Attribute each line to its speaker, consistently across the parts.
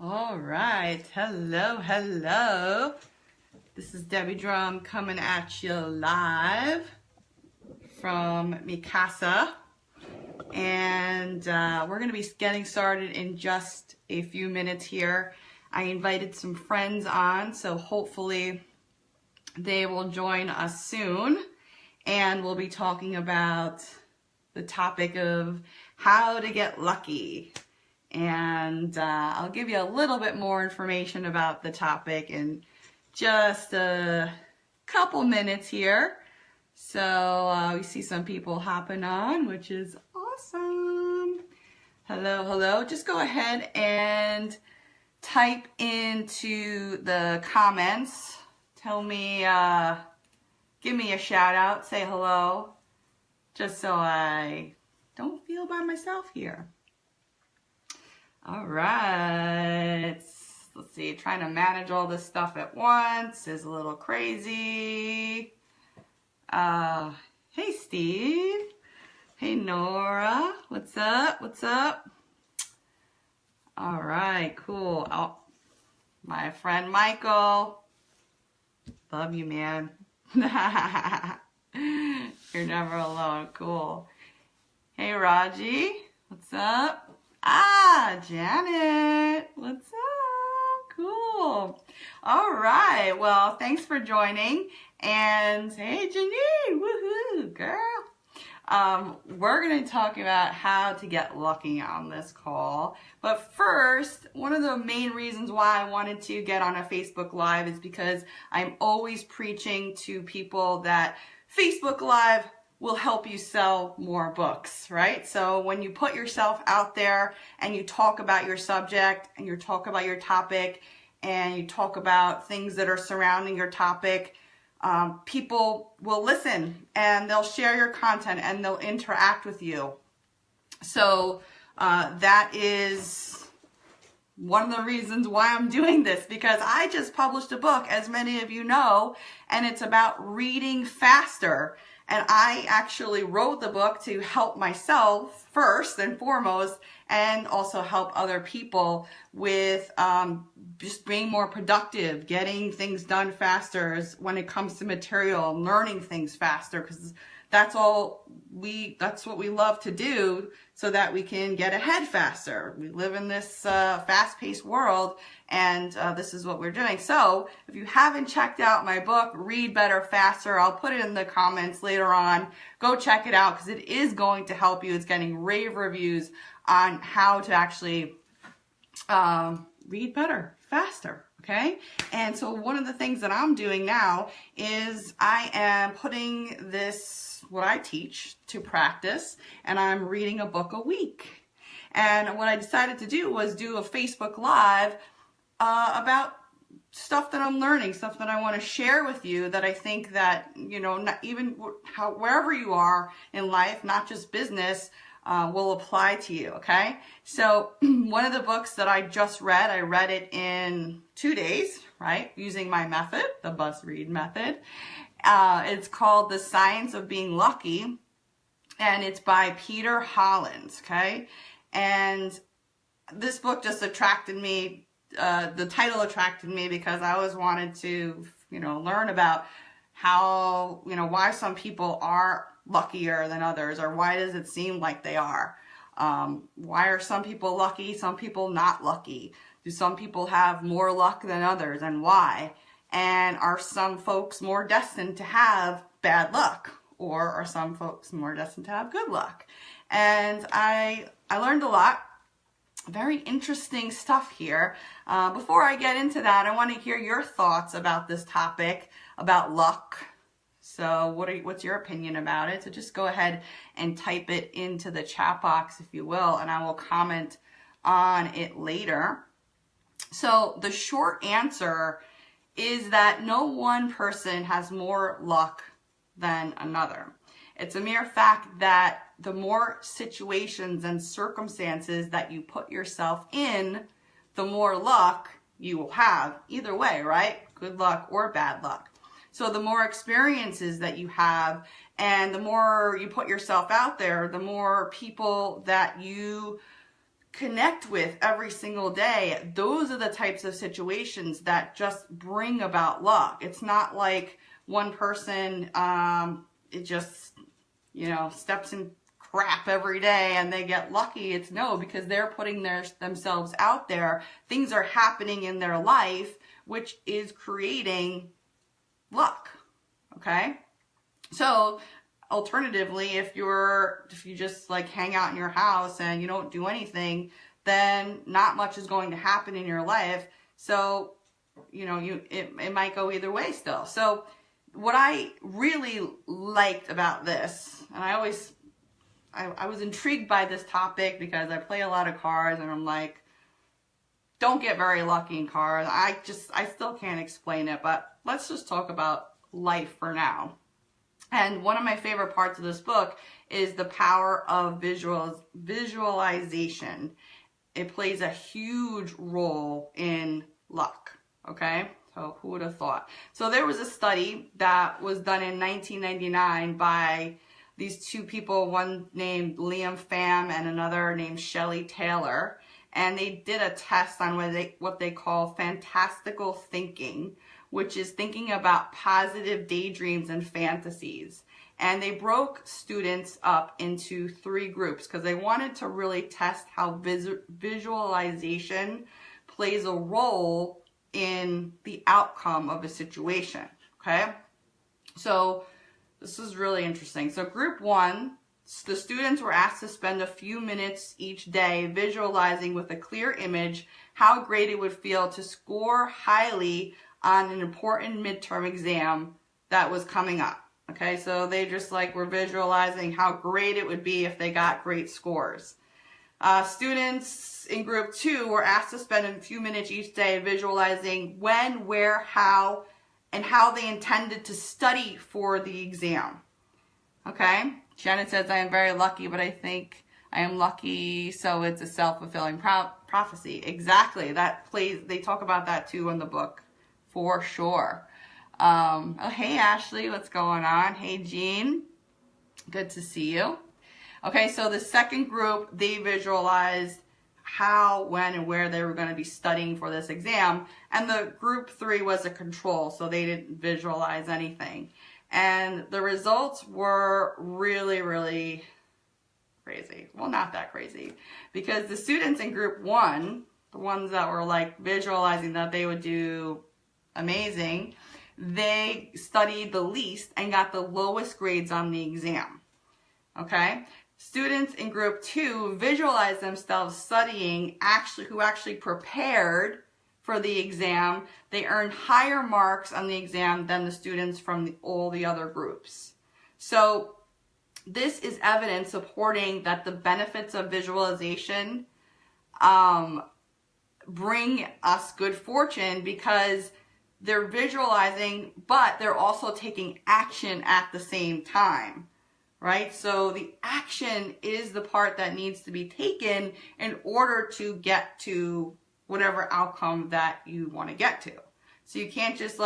Speaker 1: All right, hello. This is Debbie Drum coming at you live from Mikasa, and we're going to be getting started in just a few minutes here. I invited some friends on, so hopefully they will join us soon, and we'll be talking about the topic of how to get lucky. And I'll give you a little bit more information about the topic in just a couple minutes here. So we see some people hopping on, which is awesome. Hello. Just go ahead and type into the comments. Tell me, give me a shout out, say hello, just so I don't feel by myself here. All right, let's see, trying to manage all this stuff at once is a little crazy. Hey Steve, hey Nora, what's up? All right, cool. Oh, my friend Michael, love you, man. You're never alone, cool. Hey Raji, what's up? Janet, what's up? Cool. All right, well, thanks for joining. And hey, Janine, woohoo, girl. We're going to talk about how to get lucky on this call. But first, one of the main reasons why I wanted to get on a Facebook Live is because I'm always preaching to people that Facebook Live will help you sell more books, right? So when you put yourself out there and you talk about your subject and you talk about your topic and you talk about things that are surrounding your topic, people will listen and they'll share your content and they'll interact with you. So that is one of the reasons why I'm doing this, because I just published a book, as many of you know, and it's about reading faster. And I actually wrote the book to help myself first and foremost, and also help other people with just being more productive, getting things done faster when it comes to material, learning things faster, because that's what we love to do, so that we can get ahead faster. We live in this fast-paced world, and this is what we're doing. So if you haven't checked out my book, Read Better Faster, I'll put it in the comments later on. Go check it out, because it is going to help you. It's getting rave reviews on how to actually read better, faster. Okay, and so one of the things that I'm doing now is I am putting this, what I teach, to practice, and I'm reading a book a week. And what I decided to do was do a Facebook Live about stuff that I'm learning, stuff that I want to share with you, that I think that, you know, not even wherever you are in life, not just business, will apply to you, okay? So one of the books that I just read, I read it in 2 days, right? Using my method, the Buzz Read method. It's called The Science of Being Lucky, and it's by Peter Hollins, okay? And this book just attracted me, the title attracted me, because I always wanted to, you know, learn about how, you know, why some people are luckier than others, or why does it seem like they are? Why are some people lucky, some people not lucky? Do some people have more luck than others, and why? And are some folks more destined to have bad luck, or are some folks more destined to have good luck? And I learned a lot. Very interesting stuff here. Before I get into that, I want to hear your thoughts about this topic, about luck. So what's your opinion about it? So just go ahead and type it into the chat box, if you will, and I will comment on it later. So the short answer is that no one person has more luck than another. It's a mere fact that the more situations and circumstances that you put yourself in, the more luck you will have. Either way, right? Good luck or bad luck. So the more experiences that you have, and the more you put yourself out there, the more people that you connect with every single day, those are the types of situations that just bring about luck. It's not like one person, it just, steps in crap every day and they get lucky. It's no, because they're putting themselves out there. Things are happening in their life, which is creating luck. Okay. So alternatively, if you just like hang out in your house and you don't do anything, then not much is going to happen in your life. So, it might go either way still. So what I really liked about this, and I was intrigued by this topic because I play a lot of cards and I'm like, don't get very lucky in cards. I still can't explain it, but let's just talk about life for now. And one of my favorite parts of this book is the power of visualization. It plays a huge role in luck, okay? So who would have thought? So there was a study that was done in 1999 by these two people, one named Liam Pham and another named Shelley Taylor. And they did a test on what they call fantastical thinking, which is thinking about positive daydreams and fantasies. And they broke students up into 3 groups because they wanted to really test how visualization plays a role in the outcome of a situation, okay? So this is really interesting. So group 1, the students were asked to spend a few minutes each day visualizing with a clear image how great it would feel to score highly on an important midterm exam that was coming up. Okay, so they just were visualizing how great it would be if they got great scores. Students in group 2 were asked to spend a few minutes each day visualizing when, where, how, and how they intended to study for the exam. Okay, Shannon says, I am very lucky, but I think I am lucky, so it's a self-fulfilling prophecy. Exactly, they talk about that too in the book. For sure. Oh, hey, Ashley, what's going on? Hey, Jean, good to see you. Okay, so the second group, they visualized how, when, and where they were going to be studying for this exam. And the group 3 was a control, so they didn't visualize anything. And the results were really, really crazy. Well, not that crazy, because the students in group 1, the ones that were visualizing that they would do amazing, they studied the least and got the lowest grades on the exam. Okay, students in group 2 visualized themselves studying, who actually prepared for the exam. They earned higher marks on the exam than the students from all the other groups. So this is evidence supporting that the benefits of visualization bring us good fortune, because they're visualizing, but they're also taking action at the same time, right? So the action is the part that needs to be taken in order to get to whatever outcome that you want to get to. So you can't just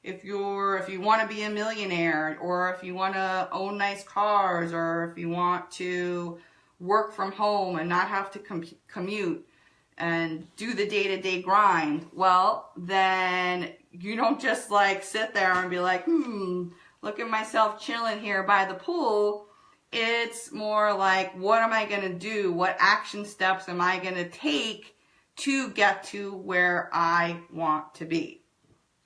Speaker 1: if you want to be a millionaire, or if you want to own nice cars, or if you want to work from home and not have to commute and do the day-to-day grind, well, then you don't just sit there and be look at myself chilling here by the pool. It's more what am I going to do? What action steps am I going to take to get to where I want to be?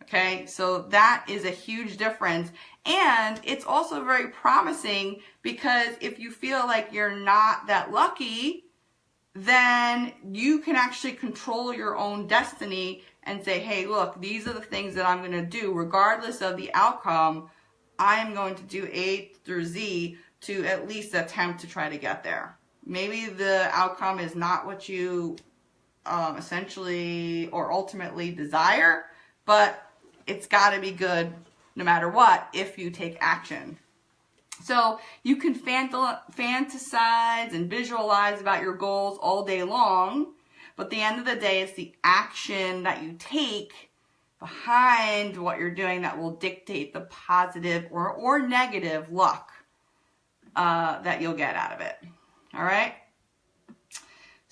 Speaker 1: Okay, so that is a huge difference. And it's also very promising, because if you feel like you're not that lucky, then you can actually control your own destiny and say, hey, look, these are the things that I'm going to do. Regardless of the outcome, I am going to do A through Z to at least attempt to try to get there. Maybe the outcome is not what you essentially or ultimately desire, but it's got to be good no matter what if you take action. So you can fantasize and visualize about your goals all day long, but at the end of the day, it's the action that you take behind what you're doing that will dictate the positive or negative luck that you'll get out of it. All right?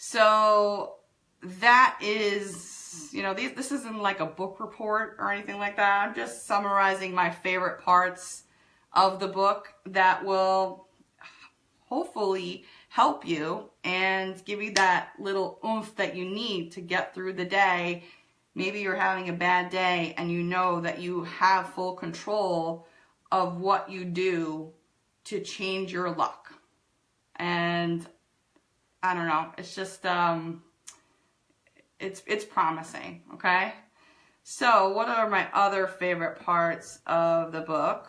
Speaker 1: So that is, you know, this isn't like a book report or anything like that. I'm just summarizing my favorite parts of the book that will hopefully help you and give you that little oomph that you need to get through the day. Maybe you're having a bad day and you know that you have full control of what you do to change your luck. And I don't know, it's just, it's promising, okay? So what are my other favorite parts of the book?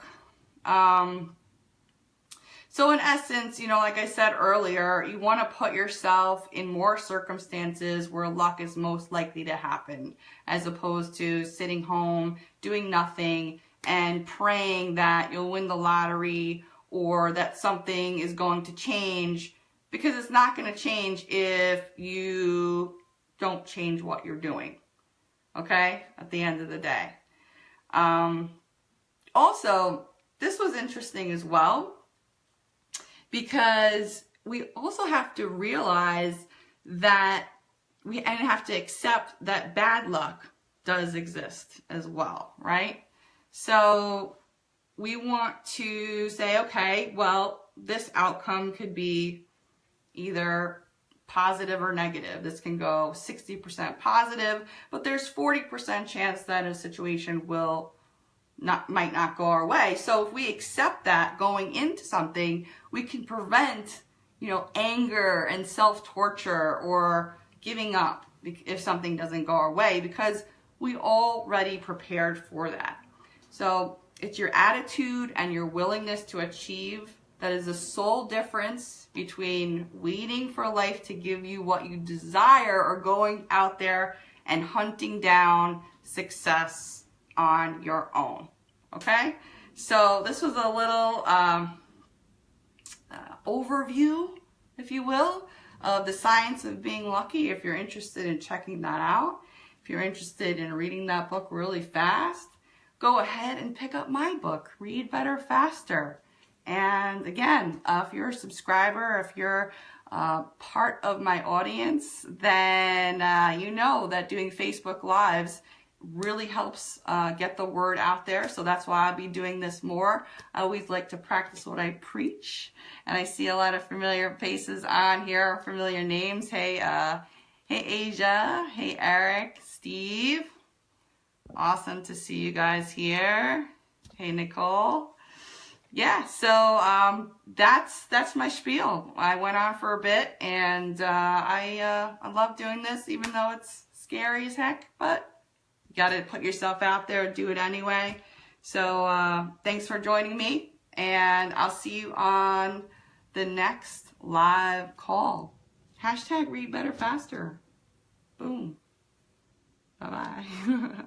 Speaker 1: So in essence, you know, like I said earlier, you want to put yourself in more circumstances where luck is most likely to happen, as opposed to sitting home, doing nothing, and praying that you'll win the lottery or that something is going to change, because it's not going to change if you don't change what you're doing, okay, at the end of the day. Also, this was interesting as well, because we also have to realize that we have to accept that bad luck does exist as well, right? So we want to say, okay, well, this outcome could be either positive or negative. This can go 60% positive, but there's 40% chance that a situation might not go our way. So if we accept that going into something, we can prevent, you know, anger and self-torture or giving up if something doesn't go our way, because we already prepared for that. So it's your attitude and your willingness to achieve that is the sole difference between waiting for life to give you what you desire or going out there and hunting down success on your own. Okay, so this was a little overview, if you will, of the science of being lucky. If you're interested in checking that out, if you're interested in reading that book really fast, go ahead and pick up my book, Read Better Faster. And again, if you're a subscriber, if you're part of my audience, then you know that doing Facebook Lives really helps get the word out there. So that's why I'll be doing this more. I always like to practice what I preach. And I see a lot of familiar faces on here, familiar names. Hey, hey Asia, hey Eric, Steve. Awesome to see you guys here. Hey Nicole. Yeah, so that's my spiel. I went on for a bit, and I love doing this, even though it's scary as heck, but you got to put yourself out there and do it anyway. So thanks for joining me, and I'll see you on the next live call. # Read Better Faster. Boom. Bye-bye.